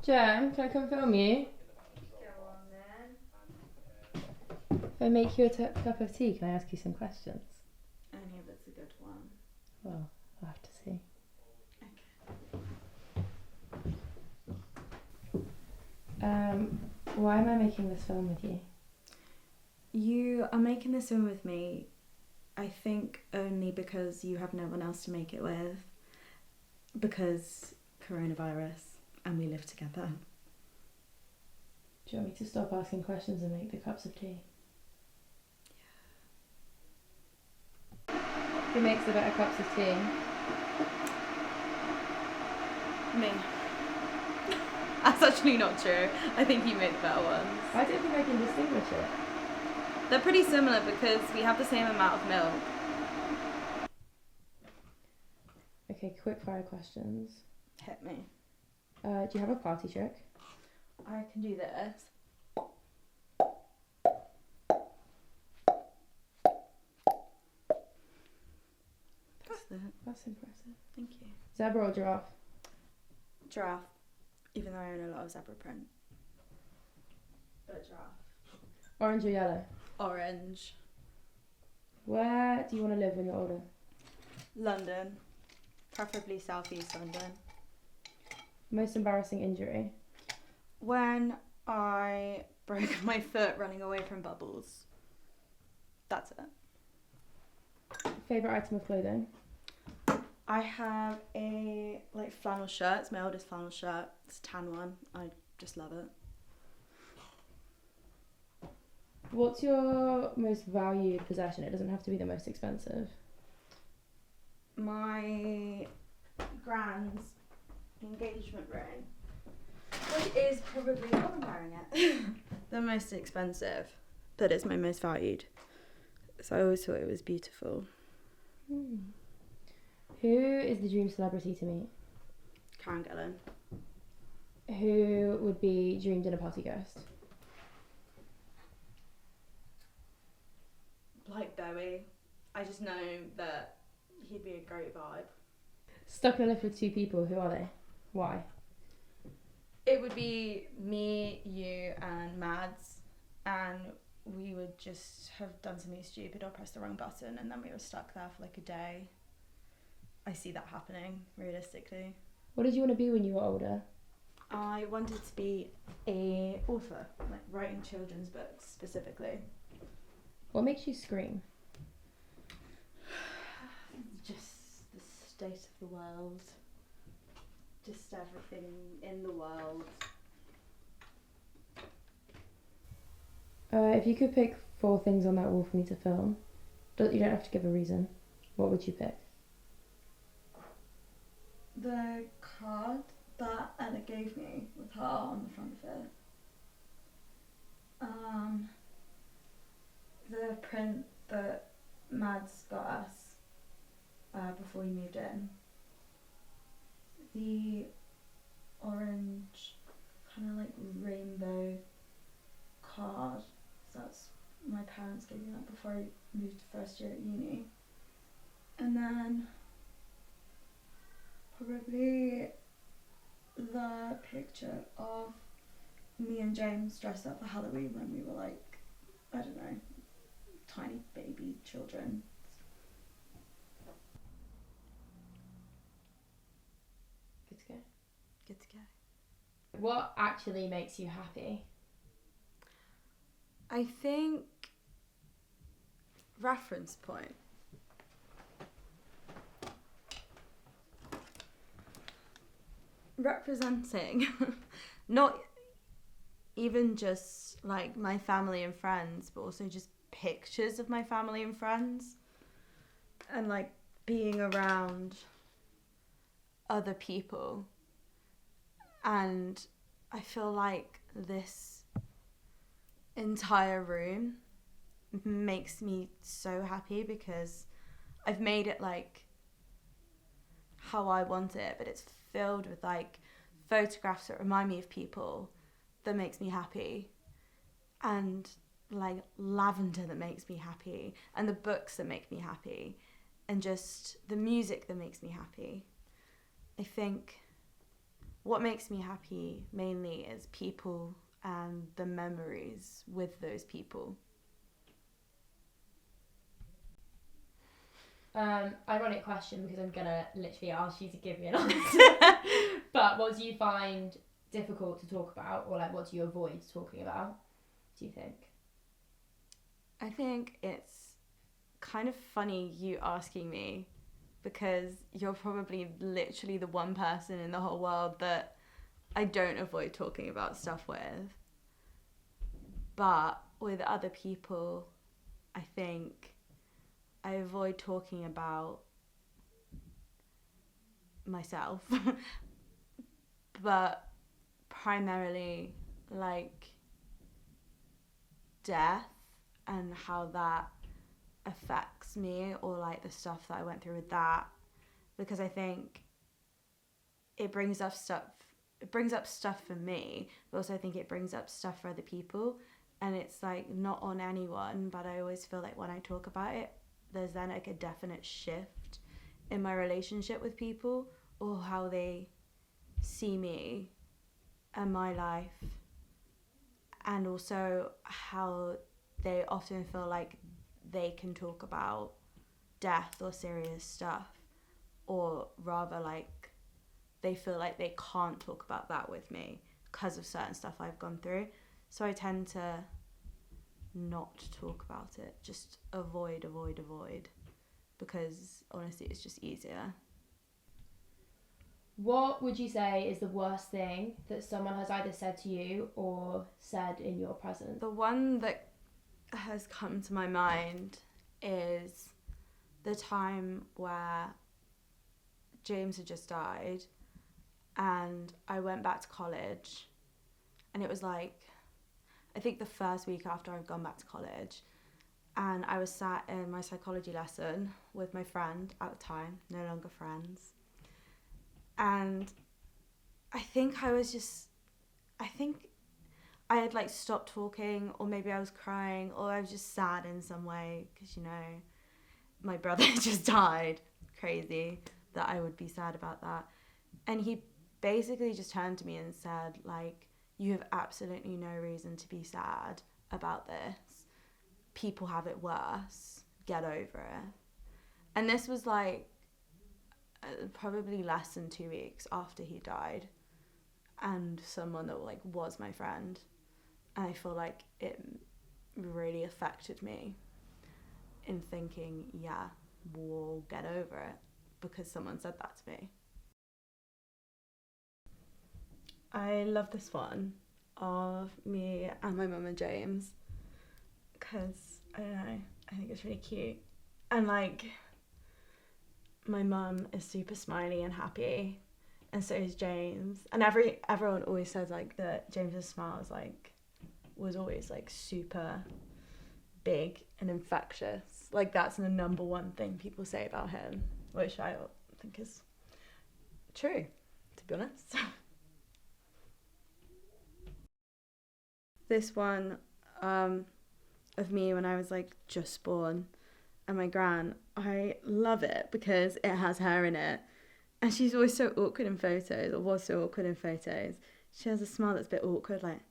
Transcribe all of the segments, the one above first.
Jem, can I come film you? Go on then. If I make you a cup of tea, can I ask you some questions? Only if it's a good one. Well, I'll have to see. Okay. Why am I making this film with you? You are making this one with me, I think, only because you have no one else to make it with. Because coronavirus and we live together. Do you want me to stop asking questions and make the cups of tea? Yeah. Who makes the better cups of tea? Me. That's actually not true. I think you make the better ones. I don't think I can distinguish it. They're pretty similar because we have the same amount of milk. Okay, quick fire questions. Hit me. Do you have a party trick? I can do this. That's it. That's impressive. Thank you. Zebra or giraffe? Giraffe. Even though I own a lot of zebra print. But giraffe. Orange or yellow? Orange. Where do you want to live when you're older? London. Preferably southeast London. Most embarrassing injury? When I broke my foot running away from bubbles. That's it. Favourite item of clothing? I have a flannel shirt. It's my oldest flannel shirt. It's a tan one. I just love it. What's your most valued possession? It doesn't have to be the most expensive. My grand's engagement ring, which is probably why I'm wearing it. The most expensive, but it's my most valued. So I always thought it was beautiful. Who is the dream celebrity to meet? Karen Gillan. Who would be dream dinner party guest? Like Bowie. I just know that he'd be a great vibe. Stuck in a lift with two people, who are they? Why? It would be me, you, and Mads, and we would just have done something stupid or pressed the wrong button, and then we were stuck there for like a day. I see that happening, realistically. What did you want to be when you were older? I wanted to be a author, like writing children's books specifically. What makes you scream? Just the state of the world. Just everything in the world. If you could pick 4 things on that wall for me to film, you don't have to give a reason. What would you pick? The card that Ella gave me with her on the front of it. The print that Mads got us before we moved in. The orange kind of like rainbow card. So that's my parents gave me that before I moved to first year at uni. And then probably the picture of me and James dressed up for Halloween when we were like, I don't know, tiny baby children. Good to go. Good to go. What actually makes you happy? I think reference point. Representing not even just like my family and friends, but also just pictures of my family and friends, and like being around other people. And I feel like this entire room makes me so happy because I've made it like how I want it, but it's filled with like photographs that remind me of people that makes me happy, and like lavender that makes me happy, and the books that make me happy, and just the music that makes me happy. I think what makes me happy mainly is people and the memories with those people. Ironic question, because I'm gonna literally ask you to give me an answer. But what do you find difficult to talk about, or like what do you avoid talking about, do you think? I think it's kind of funny you asking me, because you're probably literally the one person in the whole world that I don't avoid talking about stuff with. But with other people, I think I avoid talking about myself. But primarily, like, death and how that affects me, or like the stuff that I went through with that, because I think it brings up stuff for me, but also I think it brings up stuff for other people, and it's like not on anyone, but I always feel like when I talk about it, there's then like a definite shift in my relationship with people, or how they see me and my life, and also how they often feel like they can talk about death or serious stuff, or rather like they feel like they can't talk about that with me because of certain stuff I've gone through. So I tend to not talk about it, just avoid, because honestly it's just easier. What would you say is the worst thing that someone has either said to you or said in your presence? The one that has come to my mind is the time where James had just died, and I went back to college, and it was like, I think the first week after I'd gone back to college, and I was sat in my psychology lesson with my friend at the time, no longer friends, and I think I had like stopped talking, or maybe I was crying, or I was just sad in some way, because, you know, my brother just died. Crazy that I would be sad about that. And he basically just turned to me and said, like, you have absolutely no reason to be sad about this. People have it worse. Get over it. And this was like probably less than 2 weeks after he died, and someone that like was my friend. And I feel like it really affected me in thinking, yeah, we'll get over it, because someone said that to me. I love this one of me and my mum and James, because, I don't know, I think it's really cute. And like, my mum is super smiley and happy, and so is James. And everyone always says like that James's smile is like, was always like super big and infectious. Like, that's the number one thing people say about him, which I think is true, to be honest. This one of me when I was like just born, and my gran, I love it because it has her in it, and she's always so awkward in photos, or was so awkward in photos. She has a smile that's a bit awkward, like.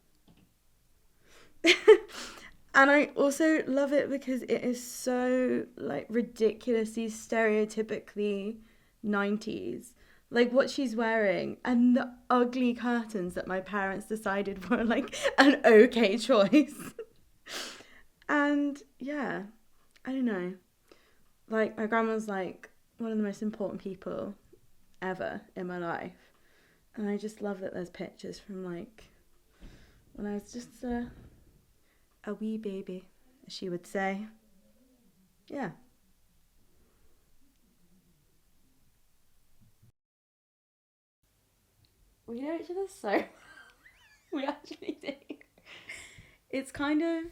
And I also love it because it is so like ridiculously stereotypically 90s, like what she's wearing, and the ugly curtains that my parents decided were like an okay choice. And yeah, I don't know, like my grandma's like one of the most important people ever in my life, and I just love that there's pictures from like when I was just a wee baby, as she would say. Yeah. We know each other so we actually do. It's kind of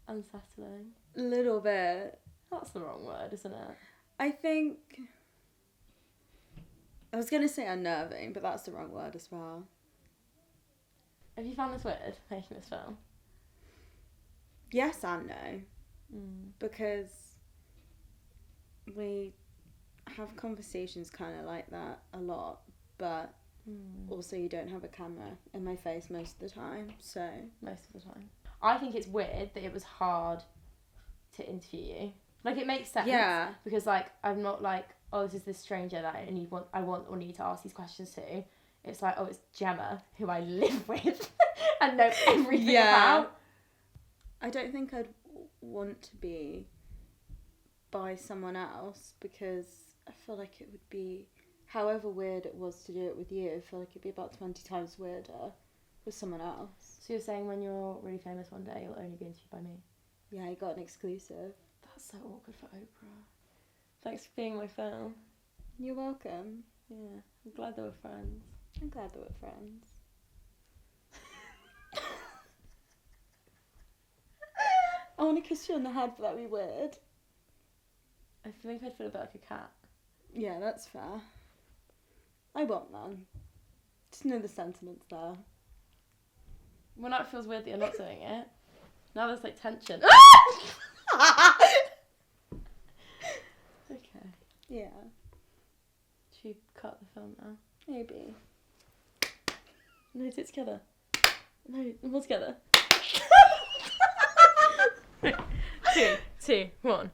Unsettling. a little bit. That's the wrong word, isn't it? I think I was going to say unnerving, but that's the wrong word as well. Have you found this weird, making this film? Yes and no. Because we have conversations kind of like that a lot, but Also, you don't have a camera in my face most of the time, so... Most of the time. I think it's weird that it was hard to interview you. Like, it makes sense. Yeah. Because, like, I'm not like, oh, this is this stranger that I want or need to ask these questions to. It's like, oh, it's Gemma, who I live with and know everything about. I don't think I'd want to be by someone else because I feel like it would be, however weird it was to do it with you, I feel like it'd be about 20 times weirder with someone else. So you're saying when you're really famous one day, you'll only be interviewed by me? Yeah, you got an exclusive. That's so awkward for Oprah. Thanks for being my fan. You're welcome. Yeah, I'm glad they were friends. I'm glad that we're friends. I want to kiss you on the head, but that'd be weird. I think I'd feel a bit like a cat. Yeah, that's fair. I want that. Just know the sentiment's there. Well, now it feels weird that you're not doing it. Now there's like tension. Okay. Yeah. Should we cut the film now? Maybe. No, do it together. No, more together. 3, 2, 1.